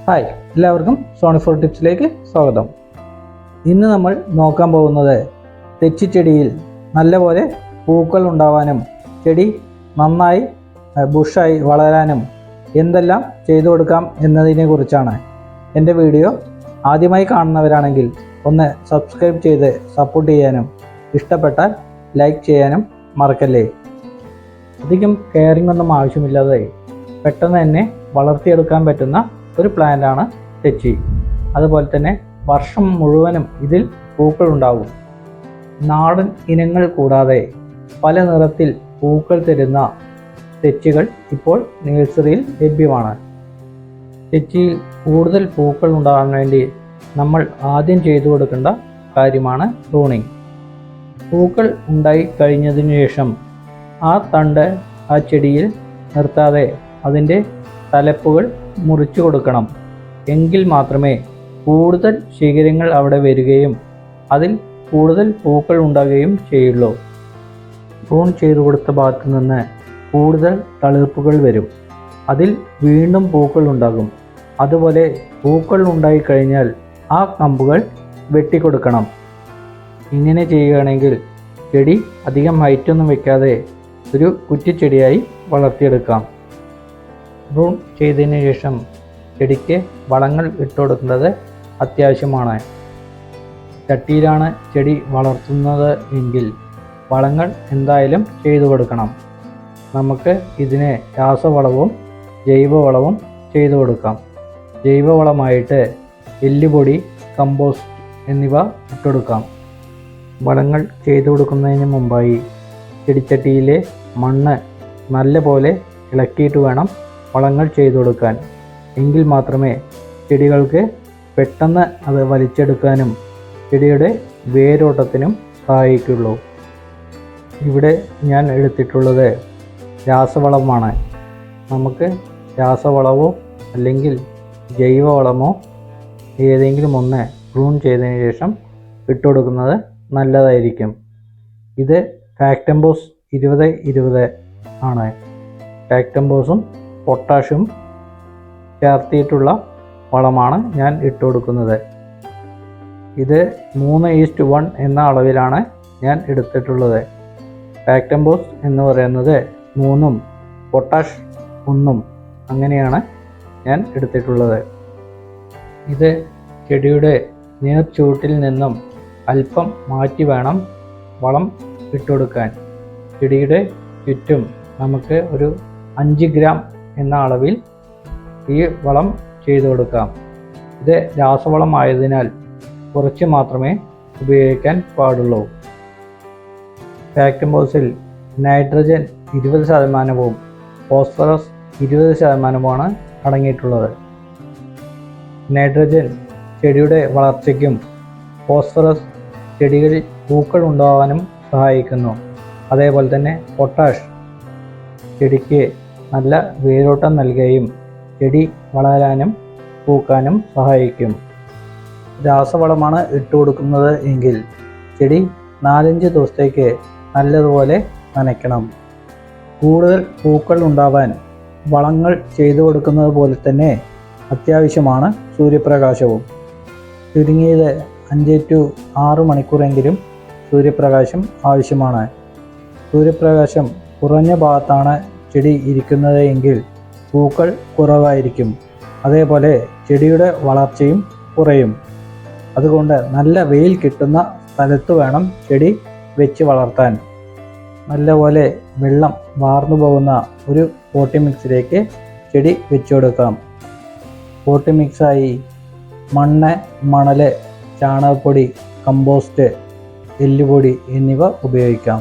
Hi, എല്ലാവർക്കും സോണി4 ടിപ്സിലേക്ക് സ്വാഗതം. ഇന്ന് നമ്മൾ നോക്കാൻ പോകുന്നത് തെച്ചിച്ചെടിയിൽ നല്ലപോലെ പൂക്കൾ ഉണ്ടാവാനും ചെടി നന്നായി ബുഷായി വളരാനും എന്തെല്ലാം ചെയ്തു കൊടുക്കാം എന്നതിനെ കുറിച്ചാണ്. എൻ്റെ വീഡിയോ ആദ്യമായി കാണുന്നവരാണെങ്കിൽ ഒന്ന് സബ്സ്ക്രൈബ് ചെയ്ത് സപ്പോർട്ട് ചെയ്യാനും ഇഷ്ടപ്പെട്ടാൽ ലൈക്ക് ചെയ്യാനും മറക്കല്ലേ. അധികം കെയറിംഗ് ഒന്നും ആവശ്യമില്ലാതെ പെട്ടെന്ന് തന്നെ വളർത്തിയെടുക്കാൻ പറ്റുന്ന ഒരു പ്ലാന്റാണ് തെച്ചി. അതുപോലെ തന്നെ വർഷം മുഴുവനും ഇതിൽ പൂക്കൾ ഉണ്ടാകും. നാടൻ ഇനങ്ങൾ കൂടാതെ പല നിറത്തിൽ പൂക്കൾ തരുന്ന തെച്ചികൾ ഇപ്പോൾ നഴ്സറിയിൽ ലഭ്യമാണ്. തെച്ചിയിൽ കൂടുതൽ പൂക്കൾ ഉണ്ടാകാൻ വേണ്ടി നമ്മൾ ആദ്യം ചെയ്തു കൊടുക്കേണ്ട കാര്യമാണ് പ്രൂണിങ്. പൂക്കൾ ഉണ്ടായി കഴിഞ്ഞതിന് ശേഷം ആ തണ്ട് ആ ചെടിയിൽ നിർത്താതെ അതിൻ്റെ തലപ്പുകൾ മുറിച്ചു കൊടുക്കണം. എങ്കിൽ മാത്രമേ കൂടുതൽ ശിഖരങ്ങൾ അവിടെ വരികയും അതിൽ കൂടുതൽ പൂക്കൾ ഉണ്ടാകുകയും ചെയ്യുള്ളൂ. പ്രൂൺ ചെയ്തു കൊടുത്ത ഭാഗത്തു നിന്ന് കൂടുതൽ തളിർപ്പുകൾ വരും. അതിൽ വീണ്ടും പൂക്കൾ ഉണ്ടാകും. അതുപോലെ പൂക്കൾ ഉണ്ടായിക്കഴിഞ്ഞാൽ ആ കമ്പുകൾ വെട്ടിക്കൊടുക്കണം. ഇങ്ങനെ ചെയ്യുകയാണെങ്കിൽ ചെടി അധികം ഹൈറ്റൊന്നും വെക്കാതെ ഒരു കുറ്റിച്ചെടിയായി വളർത്തിയെടുക്കാം. പ്രൂൺ ചെയ്തതിന് ശേഷം ചെടിക്ക് വളങ്ങൾ ഇട്ടുകൊടുക്കേണ്ടത് അത്യാവശ്യമാണ്. ചട്ടിയിലാണ് ചെടി വളർത്തുന്നത് എങ്കിൽ വളങ്ങൾ എന്തായാലും ചെയ്തു കൊടുക്കണം. നമുക്ക് ഇതിന് രാസവളവും ജൈവവളവും ചെയ്തു കൊടുക്കാം. ജൈവവളമായിട്ട് എല്ലുപൊടി, കമ്പോസ്റ്റ് എന്നിവ ഇട്ടുകൊടുക്കാം. വളങ്ങൾ ചെയ്തു കൊടുക്കുന്നതിന് മുമ്പായി ചെടിച്ചട്ടിയിലെ മണ്ണ് നല്ലപോലെ ഇളക്കിയിട്ട് വേണം വളങ്ങൾ ചെയ്തു കൊടുക്കാൻ. എങ്കിൽ മാത്രമേ ചെടികൾക്ക് പെട്ടെന്ന് അത് വലിച്ചെടുക്കാനും ചെടിയുടെ വേരോട്ടത്തിനും സഹായിക്കുള്ളൂ. ഇവിടെ ഞാൻ എടുത്തിട്ടുള്ളത് രാസവളമാണ്. നമുക്ക് രാസവളമോ അല്ലെങ്കിൽ ജൈവവളമോ ഏതെങ്കിലും ഒന്ന് പ്രൂൺ ചെയ്തതിന് ശേഷം ഇട്ടുകൊടുക്കുന്നത് നല്ലതായിരിക്കും. ഇത് ഫാക്ടംബോസ് 20-20 ആണ്. ഫാക്ടംബോസും പൊട്ടാഷ്യം ചേർത്തിട്ടുള്ള വളമാണ് ഞാൻ ഇട്ടുകൊടുക്കുന്നത്. ഇത് 3:1 എന്ന അളവിലാണ് ഞാൻ എടുത്തിട്ടുള്ളത്. ഫാക്ടംബോസ് എന്ന് പറയുന്നത് 3ഉം പൊട്ടാഷ് 1ഉം അങ്ങനെയാണ് ഞാൻ എടുത്തിട്ടുള്ളത്. ഇത് ചെടിയുടെ നീർച്ചൂട്ടിൽ നിന്നും അല്പം മാറ്റി വേണം വളം ഇട്ടുകൊടുക്കാൻ. ചെടിയുടെ ചുറ്റും നമുക്ക് ഒരു 5 ഗ്രാം എന്ന അളവിൽ ഈ വളം ചെയ്തു കൊടുക്കാം. ഇത് രാസവളമായതിനാൽ കുറച്ച് മാത്രമേ ഉപയോഗിക്കാൻ പാടുള്ളൂ. ഫാക്ടംബോസിൽ നൈട്രജൻ 20%വും ഫോസ്ഫറസ് 20%വുമാണ് അടങ്ങിയിട്ടുള്ളത്. നൈട്രജൻ ചെടിയുടെ വളർച്ചയ്ക്കും ഫോസ്ഫറസ് ചെടികളിൽ പൂക്കൾ ഉണ്ടാകാനും സഹായിക്കുന്നു. അതേപോലെ തന്നെ പൊട്ടാഷ് ചെടിക്ക് നല്ല വേരോട്ടം നൽകുകയും ചെടി വളരാനും പൂക്കാനും സഹായിക്കും. രാസവളമാണ് ഇട്ട് കൊടുക്കുന്നത് എങ്കിൽ ചെടി 4-5 ദിവസത്തേക്ക് നല്ലതുപോലെ നനയ്ക്കണം. കൂടുതൽ പൂക്കൾ ഉണ്ടാവാൻ വളങ്ങൾ ചെയ്തു കൊടുക്കുന്നത് പോലെ തന്നെ അത്യാവശ്യമാണ് സൂര്യപ്രകാശവും. ചുരുങ്ങിയത് 5 to 6 മണിക്കൂറെങ്കിലും സൂര്യപ്രകാശം ആവശ്യമാണ്. സൂര്യപ്രകാശം കുറഞ്ഞ ഭാഗത്താണ് ചെടി ഇരിക്കുന്നത് എങ്കിൽ പൂക്കൾ കുറവായിരിക്കും. അതേപോലെ ചെടിയുടെ വളർച്ചയും കുറയും. അതുകൊണ്ട് നല്ല വെയിൽ കിട്ടുന്ന സ്ഥലത്ത് വേണം ചെടി വെച്ച് വളർത്താൻ. നല്ലപോലെ വെള്ളം വാർന്നു പോകുന്ന ഒരു പോട്ടി മിക്സിലേക്ക് ചെടി വെച്ചു കൊടുക്കാം. പോട്ടി മിക്സായി മണ്ണ്, മണൽ, ചാണകപ്പൊടി, കമ്പോസ്റ്റ്, എല്ലുപൊടി എന്നിവ ഉപയോഗിക്കാം.